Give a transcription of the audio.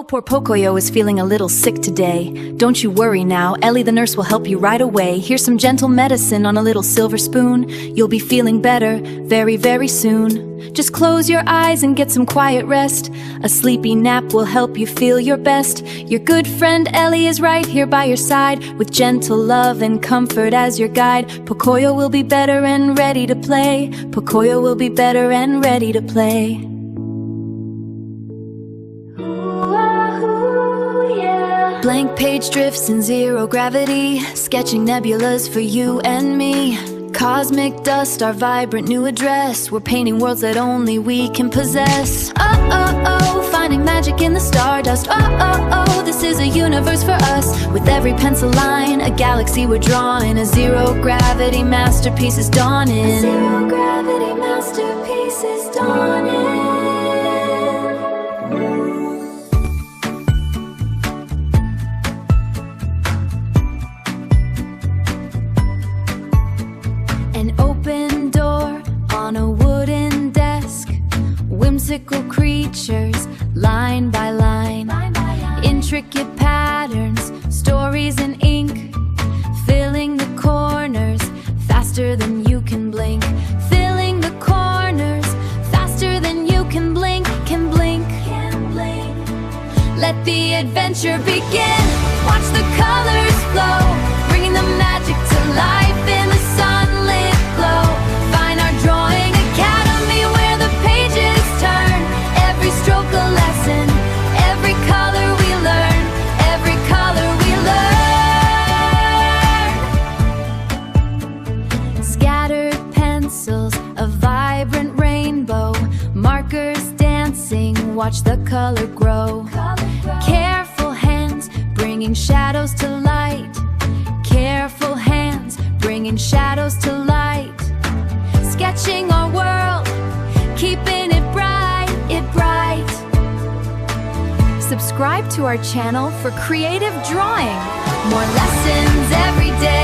poor Pocoyo is feeling a little sick today. Don't you worry now, Elly the nurse will help you right away. Here's some gentle medicine on a little silver spoon. You'll be feeling better very, very soon. Just close your eyes and get some quiet rest. A sleepy nap will help you feel your best. Your good friend Elly is right here by your side, with gentle love and comfort as your guide. Pocoyo will be better and ready to play. Pocoyo will be better and ready to play. Blank page drifts in zero gravity, sketching nebulas for you and me. Cosmic dust, our vibrant new address. We're painting worlds that only we can possess. Oh, oh, oh, finding magic in the stardust. Oh, oh, oh, this is a universe for us. With every pencil line, a galaxy we're drawing. A zero gravity masterpiece is dawning. A zero gravity masterpiece is dawning. An open door on a wooden desk. Whimsical creatures, line by line. Intricate patterns, stories in ink. Filling the corners, faster than you can blink. Filling the corners, faster than you can blink. Can blink. Let the adventure begin. Watch the colors flow, bringing the magic to life in the sunlit glow. FineArt Drawing Academy, where the pages turn. Every stroke a lesson, every color we learn. Every color we learn. Scattered pencils, a vibrant rainbow. Markers dancing, watch the color grow. Careful hands, bringing shadows to light. Careful hands, bringing shadows to light. Sketching our world, keeping it bright, it bright. Subscribe to our channel for creative drawing. More lessons every day.